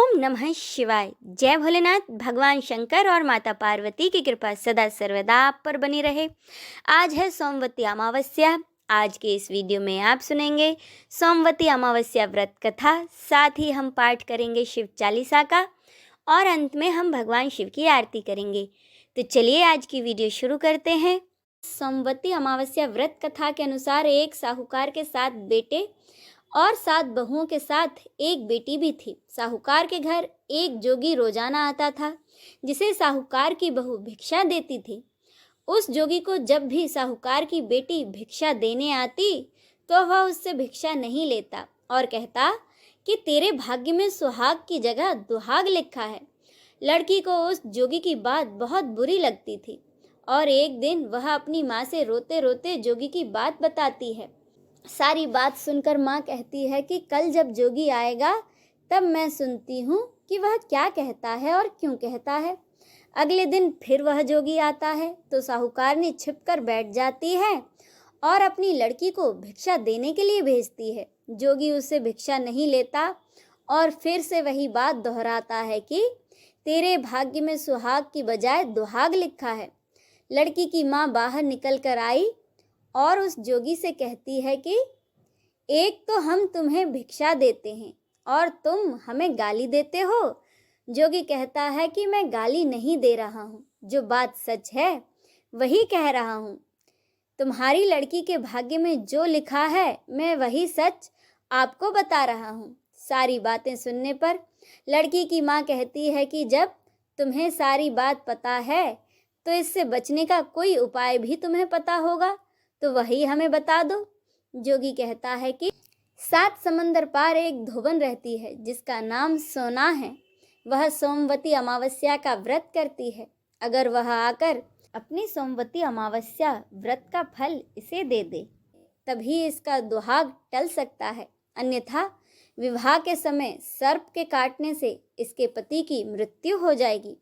ओम नमः शिवाय। जय भोलेनाथ। भगवान शंकर और माता पार्वती की कृपा सदा सर्वदा आप पर बनी रहे। आज है सोमवती अमावस्या। आज के इस वीडियो में आप सुनेंगे सोमवती अमावस्या व्रत कथा, साथ ही हम पाठ करेंगे शिव चालीसा का और अंत में हम भगवान शिव की आरती करेंगे। तो चलिए आज की वीडियो शुरू करते हैं। सोमवती अमावस्या व्रत कथा के अनुसार एक साहूकार के 7 बेटे और 7 बहुओं के साथ एक बेटी भी थी। साहूकार के घर एक जोगी रोजाना आता था, जिसे साहूकार की बहू भिक्षा देती थी। उस जोगी को जब भी साहूकार की बेटी भिक्षा देने आती तो वह उससे भिक्षा नहीं लेता और कहता कि तेरे भाग्य में सुहाग की जगह दुहाग लिखा है। लड़की को उस जोगी की बात बहुत बुरी लगती थी और एक दिन वह अपनी माँ से रोते रोते जोगी की बात बताती है। सारी बात सुनकर माँ कहती है कि कल जब जोगी आएगा तब मैं सुनती हूँ कि वह क्या कहता है और क्यों कहता है। अगले दिन फिर वह जोगी आता है तो साहूकारनी छिपकर बैठ जाती है और अपनी लड़की को भिक्षा देने के लिए भेजती है। जोगी उससे भिक्षा नहीं लेता और फिर से वही बात दोहराता है कि तेरे भाग्य में सुहाग की बजाय दुहाग लिखा है। लड़की की माँ बाहर निकल कर आई और उस जोगी से कहती है कि एक तो हम तुम्हें भिक्षा देते हैं और तुम हमें गाली देते हो। जोगी कहता है कि मैं गाली नहीं दे रहा हूँ, जो बात सच है वही कह रहा हूँ। तुम्हारी लड़की के भाग्य में जो लिखा है मैं वही सच आपको बता रहा हूँ। सारी बातें सुनने पर लड़की की माँ कहती है कि जब तुम्हें सारी बात पता है तो इससे बचने का कोई उपाय भी तुम्हें पता होगा, तो वही हमें बता दो। जोगी कहता है कि 7 समंदर पार एक धोबन रहती है जिसका नाम सोना है। वह सोमवती अमावस्या का व्रत करती है। अगर वह आकर अपनी सोमवती अमावस्या व्रत का फल इसे दे दे तभी इसका दुहाग टल सकता है, अन्यथा विवाह के समय सर्प के काटने से इसके पति की मृत्यु हो जाएगी।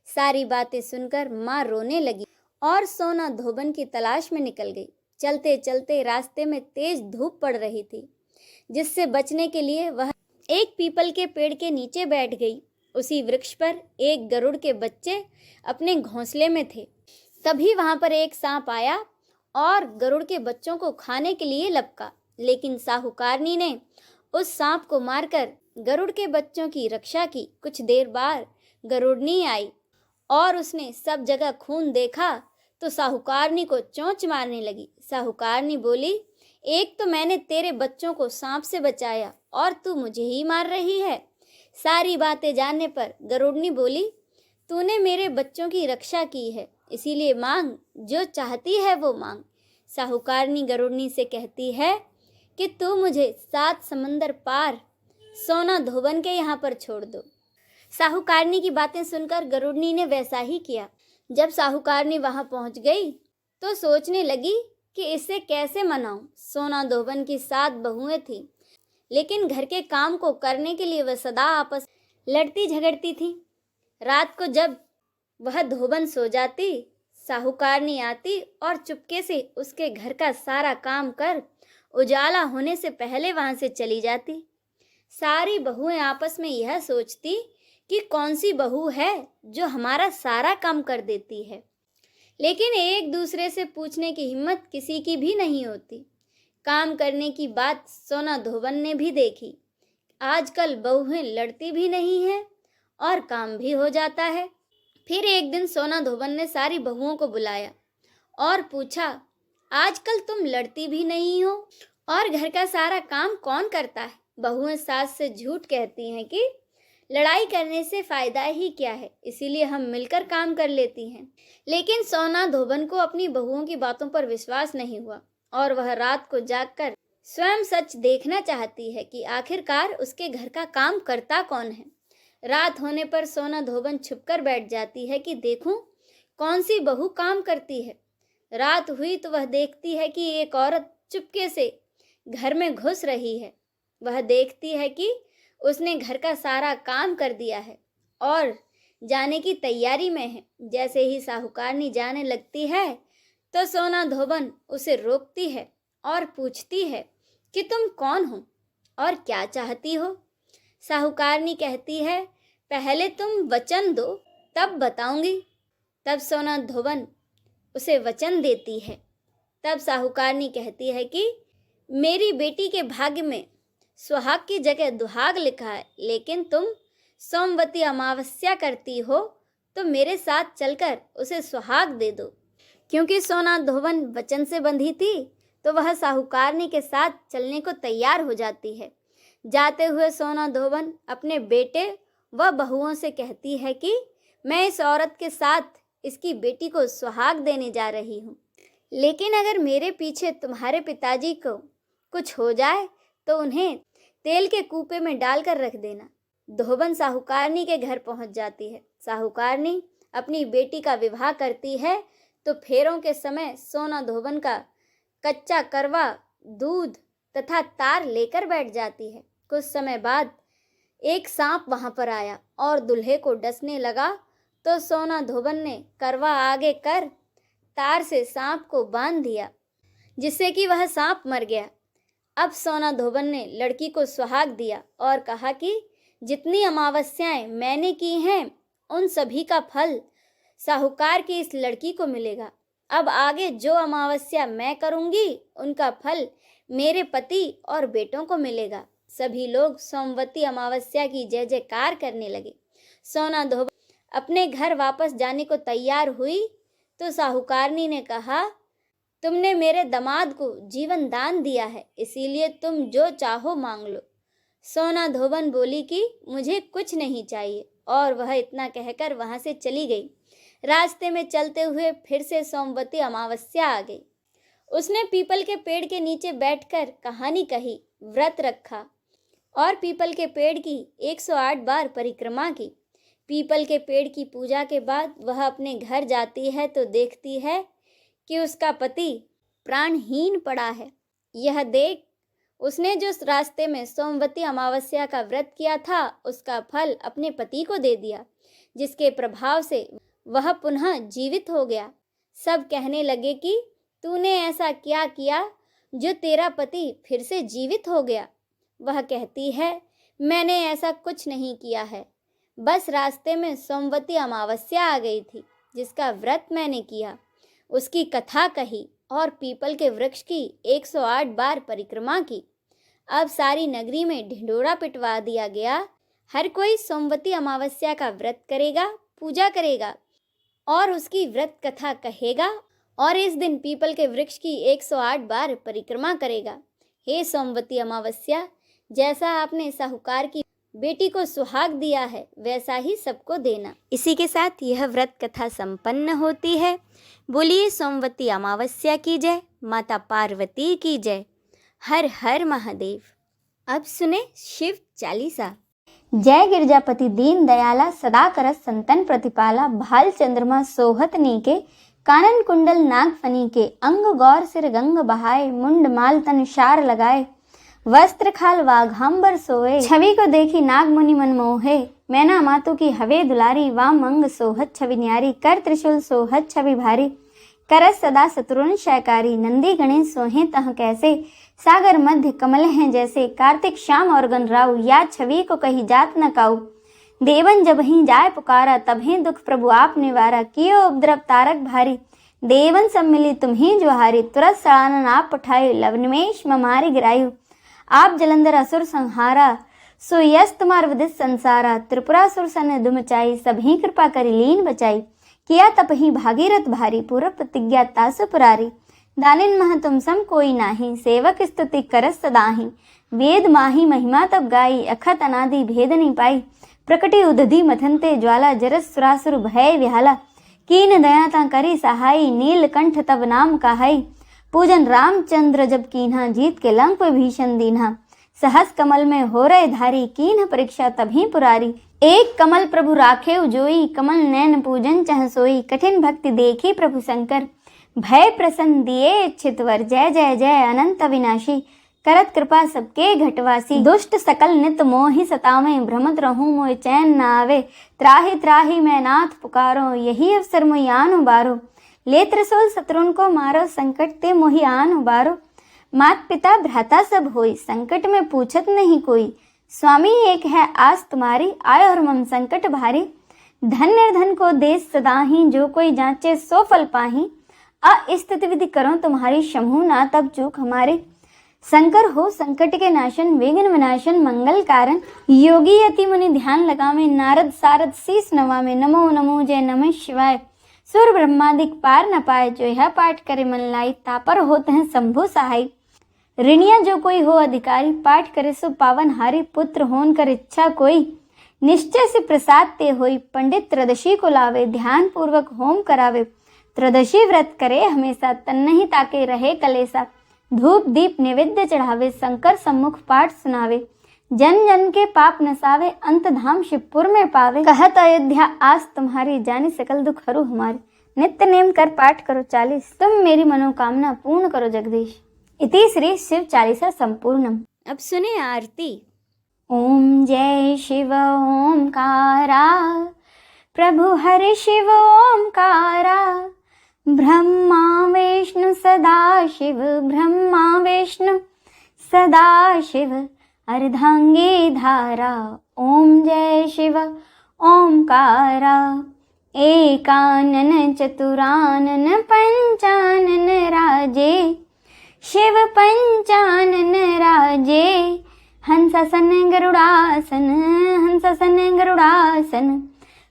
सारी बातें सुनकर माँ रोने लगी और सोना धोबन की तलाश में निकल गई। चलते चलते रास्ते में तेज धूप पड़ रही थी, जिससे बचने के लिए वह एक पीपल के पेड़ के नीचे बैठ गई। उसी वृक्ष पर एक गरुड़ के बच्चे अपने घोंसले में थे। तभी वहां पर एक सांप आया और गरुड़ के बच्चों को खाने के लिए लपका, लेकिन साहूकारनी ने उस सांप को मारकर गरुड़ के बच्चों की रक्षा की। कुछ देर बाद गरुड़नी आई और उसने सब जगह खून देखा तो साहूकारनी को चोंच मारने लगी। साहूकारनी बोली, एक तो मैंने तेरे बच्चों को सांप से बचाया और तू मुझे ही मार रही है। सारी बातें जानने पर गरुड़नी बोली, तूने मेरे बच्चों की रक्षा की है, इसीलिए मांग, जो चाहती है वो मांग। साहूकारनी गरुड़नी से कहती है कि तू मुझे 7 समंदर पार सोना धोबन के यहाँ पर छोड़ दो। साहूकारनी की बातें सुनकर गरुड़नी ने वैसा ही किया। जब साहूकारनी वहां पहुंच गई तो सोचने लगी कि इसे कैसे मनाऊं। सोना धोबन की 7 बहुएं थीं, लेकिन घर के काम को करने के लिए वह सदा आपस लड़ती झगड़ती थी। रात को जब वह धोबन सो जाती, साहूकारनी आती और चुपके से उसके घर का सारा काम कर उजाला होने से पहले वहां से चली जाती। सारी बहुएं आपस में यह सोचती कि कौन सी बहू है जो हमारा सारा काम कर देती है, लेकिन एक दूसरे से पूछने की हिम्मत किसी की भी नहीं होती। काम करने की बात सोना धोबन ने भी देखी। आजकल बहुएं लड़ती भी नहीं हैं और काम भी हो जाता है। फिर एक दिन सोना धोबन ने सारी बहुओं को बुलाया और पूछा, आजकल तुम लड़ती भी नहीं हो और घर का सारा काम कौन करता है? बहुएं सास से झूठ कहती हैं कि लड़ाई करने से फायदा ही क्या है, इसीलिए हम मिलकर काम कर लेती हैं। लेकिन सोना धोबन को अपनी बहुओं की बातों पर विश्वास नहीं हुआ और वह रात को जागकर स्वयं सच देखना चाहती है कि आखिरकार उसके घर का काम करता कौन है। रात होने पर सोना धोबन छुपकर बैठ जाती है कि देखूं कौन सी बहू काम करती है। रात हुई तो वह देखती है कि एक औरत चुपके से घर में घुस रही है। वह देखती है कि उसने घर का सारा काम कर दिया है और जाने की तैयारी में है। जैसे ही साहूकारनी जाने लगती है तो सोना धोबन उसे रोकती है और पूछती है कि तुम कौन हो और क्या चाहती हो। साहूकारनी कहती है, पहले तुम वचन दो तब बताऊंगी। तब सोना धोबन उसे वचन देती है। तब साहूकारनी कहती है कि मेरी बेटी के भाग्य में सुहाग की जगह दुहाग लिखा है, लेकिन तुम सोमवती अमावस्या करती हो तो मेरे साथ चलकर उसे सुहाग दे दो। क्योंकि सोना धोबन वचन से बंधी थी तो वह साहूकारनी के साथ चलने को तैयार हो जाती है। जाते हुए सोना धोबन अपने बेटे व बहुओं से कहती है कि मैं इस औरत के साथ इसकी बेटी को सुहाग देने जा रही हूँ, लेकिन अगर मेरे पीछे तुम्हारे पिताजी को कुछ हो जाए तो उन्हें तेल के कूपे में डालकर रख देना। धोबन साहूकारनी के घर पहुंच जाती है। साहूकारनी अपनी बेटी का विवाह करती है तो फेरों के समय सोना धोबन का कच्चा करवा, दूध तथा तार लेकर बैठ जाती है। कुछ समय बाद एक सांप वहां पर आया और दूल्हे को डसने लगा तो सोना धोबन ने करवा आगे कर तार से सांप को बांध दिया, जिससे कि वह सांप मर गया। अब सोना धोबन ने लड़की को सुहाग दिया और कहा कि जितनी अमावस्याएं मैंने की हैं उन सभी का फल साहूकार की इस लड़की को मिलेगा। अब आगे जो अमावस्या मैं करूंगी उनका फल मेरे पति और बेटों को मिलेगा। सभी लोग सोमवती अमावस्या की जय जयकार करने लगे। सोना धोबन अपने घर वापस जाने को तैयार हुई तो साहूकारनी ने कहा, तुमने मेरे दामाद को जीवन दान दिया है, इसीलिए तुम जो चाहो मांग लो। सोना धोबन बोली कि मुझे कुछ नहीं चाहिए, और वह इतना कहकर वहां से चली गई। रास्ते में चलते हुए फिर से सोमवती अमावस्या आ गई। उसने पीपल के पेड़ के नीचे बैठकर कहानी कही, व्रत रखा और पीपल के पेड़ की 108 बार परिक्रमा की। पीपल के पेड़ की पूजा के बाद वह अपने घर जाती है तो देखती है कि उसका पति प्राणहीन पड़ा है। यह देख उसने जो रास्ते में सोमवती अमावस्या का व्रत किया था उसका फल अपने पति को दे दिया, जिसके प्रभाव से वह पुनः जीवित हो गया। सब कहने लगे कि तूने ऐसा क्या किया जो तेरा पति फिर से जीवित हो गया। वह कहती है, मैंने ऐसा कुछ नहीं किया है, बस रास्ते में सोमवती अमावस्या आ गई थी जिसका व्रत मैंने किया, उसकी कथा कही और पीपल के वृक्ष की 108 बार परिक्रमा की। अब सारी नगरी में ढिंढोरा पिटवा दिया गया। हर कोई सोमवती अमावस्या का व्रत करेगा, पूजा करेगा और उसकी व्रत कथा कहेगा और इस दिन पीपल के वृक्ष की 108 बार परिक्रमा करेगा। हे सोमवती अमावस्या, जैसा आपने साहूकार की बेटी को सुहाग दिया है वैसा ही सबको देना। इसी के साथ यह व्रत कथा संपन्न होती है। बोलिए सोमवती अमावस्या की जय, माता पार्वती की जय। हर हर महादेव। अब सुने शिव चालीसा। जय गिरजापति दीन दयाला, सदा करत संतन प्रतिपाला। भाल चंद्रमा सोहत नीके, कानन कुंडल नाग फनी के। अंग गौर सिर गंग बहाए, मुंड माल तन शार लगाए। वस्त्र खाल वाघांबर सोए, छवि को देखी नाग मुनि मन मोहे। मैना मातु की हवे दुलारी, वाम अंग सोहत छवि न्यारी। कर त्रिशूल सोहत छवि भारी, करस सदा शत्रुन शयकारी। नंदी गणेश सोहे तह कैसे, सागर मध्य कमल हैं जैसे। कार्तिक श्याम और गणराउ, या छवि को कही जात न काऊ। देवन जब ही जाय पुकारा, तभी दुख प्रभु आप निवारा। कियो उपद्रव तारक भारी, देवन सब मिली तुम्ही जुहारी। तुरत सड़ानन आप पठाए, लवनिमेष ममारी गिरायु। आप जलंधर असुर संहारा, सो यस तुम्हार विदित संसारा। त्रिपुरासुर सन दुमचाई, सभी कृपा करी लीन बचाई। किया तप ही भागीरथ भारी, पूर्व प्रतिज्ञा तासु पुरारी। दानिन मह तुम सम कोई नाही, सेवक स्तुति करस सदाहि। वेद माही महिमा तब गाई, अखत अनादि भेद नहीं पाई। प्रकटी उदधि मथनते ज्वाला, जरस सुरासुर भय विहाला। कीन दया ता करी सहाई, नीलकंठ तब नाम कहाई। पूजन रामचंद्र जब कीन्हा, जीत के लंक भीषण दीन्हा। सहस कमल में हो रहे धारी, कीन्ह परीक्षा तभी पुरारी। एक कमल प्रभु राखे उजोई, कमल नैन पूजन चह सोई। कठिन भक्ति देखी प्रभु शंकर, भय प्रसन्न दिए इच्छित वर। जय जय जय अनंत अविनाशी, करत कृपा सबके घटवासी। दुष्ट सकल नित मोहि सतावें, भ्रमत रहूं मोहि चैन न आवे। त्राहि त्राहि मैं नाथ पुकारो, यही अवसर मोहि आन उबारो। ले त्रिशूल शत्रुन को मारो, संकट ते मोहि आन उबारो। मात पिता भ्राता सब होई, संकट में पूछत नहीं कोई। स्वामी एक है आस तुम्हारी, आय और मम संकट भारी। धन निर्धन को देश सदाही, जो कोई जांचे सो फल पाही। अस्तित्व विधि करो तुम्हारी, शंभु ना तब चूक हमारे। शंकर हो संकट के नाशन, विघ्न विनाशन मंगल कारण। योगी यति मुनि ध्यान लगावे, नारद सारद शीस नवावे। नमो नमो जय नमः शिवाय, सुर ब्रह्मादिक पार न पाए। जो यह पाठ करे मन लाई, तापर होते हैं शंभु सहाय। ऋणिया जो कोई हो अधिकारी, पाठ करे सो पावन हारी। पुत्र होन कर इच्छा कोई, निश्चय से प्रसाद ते होई। पंडित त्रयोदशी को लावे, ध्यान पूर्वक होम करावे। त्रयोदशी व्रत करे हमेशा, तन नहीं ताके रहे कलेसा। धूप दीप निवेद्य चढ़ावे, शंकर सम्मुख पाठ सुनावे। जन जन के पाप नसावे, अंत धाम शिवपुर में पावे। कहत अयोध्या आस तुम्हारी, जानी सकल दुख हरू हमारे। नित्य नेम कर पाठ करो 40, तुम मेरी मनोकामना पूर्ण करो जगदीश। इति श्री शिव चालीसा संपूर्णम। अब सुने आरती। ओम जय शिव ओमकारा, प्रभु हरि शिव ओमकारा। ब्रह्मा विष्णु सदा शिव, ब्रह्मा विष्णु सदा शिव। अर्धांगी धारा, ओम जय शिव ओमकारा। एकानन चतुरानन पंचानन राजे, शिव पंचानन राजे। हंसासन गरुड़ासन, हंसासन गरुड़ासन।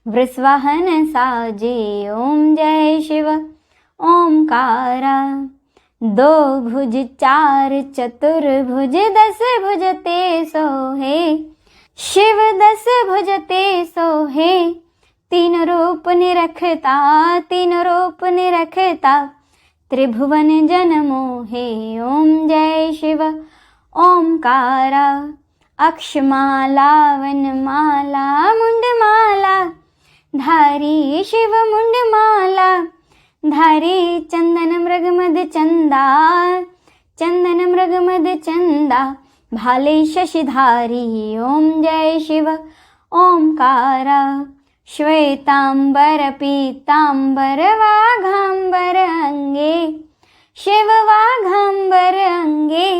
वृषवाहन साजे, ओम जय शिव ओमकारा। दो भुज चार चतुर्भुज, 10 भुज ते सोहे। शिव 10 भुज ते सोहे। तीन रूप निरखता, तीन रूप निरखता। त्रिभुवन जन मोहे, ओम जय शिव ओमकारा। अक्षमाला वनमाला, मुंडमाला धारी। शिव मुंडमाला धारी। चंदन मृगमद चंदा, चंदन मृगमद चंदा। भाले शशिधारी, ओम जय शिव ओमकारा। श्वेतांबर पीतांबर वाघांबर अंगे। शिव वाघांबर अंगे।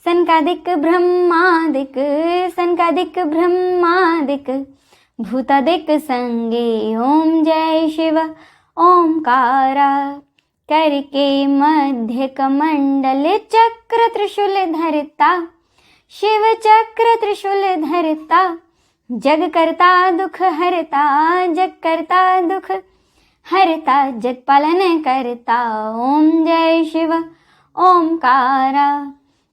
सनकादिक ब्रह्मादिक, सनकादिक ब्रह्मादिक। भूतादिक संगे, ओम जय शिव ओमकारा। करके मध्य कमंडल, चक्र त्रिशूल धरता। शिव चक्र त्रिशूल धरता। जग करता दुख हरता, जग करता दुख हरता। जग पालन करता, ओम जय शिव ओमकारा।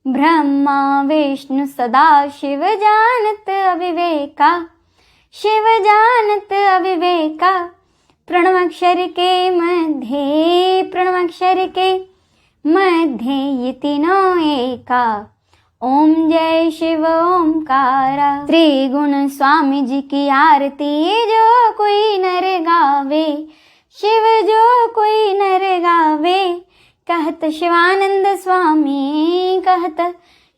ब्रह्मा विष्णु सदा शिव, जानत अविवेका। शिव जानत अविवेका। प्रणवाक्षर के मध्य, प्रणवाक्षर के मध्य। ये तीनों एका, ओम जय शिव ओमकारा। त्रिगुण स्वामी जी की आरती, जो कोई नर गावे। शिव जो कोई नर गावे। कहत शिवानंद स्वामी, कहत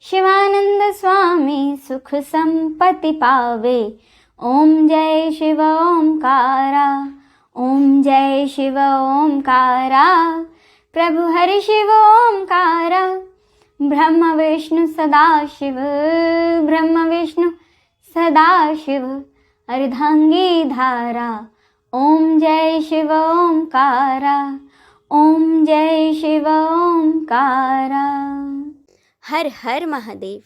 शिवानंद स्वामी। सुख संपत्ति पावे, ओम जय शिव ओमकारा। ओम जय शिव ओमकारा। प्रभु हरि शिव ओमकारा। ब्रह्म विष्णु सदा शिव, ब्रह्म विष्णु सदा शिव। अर्धांगी धारा, ओम जय शिव ओमकारा। ओम जय शिव ओमकारा। हर हर महादेव।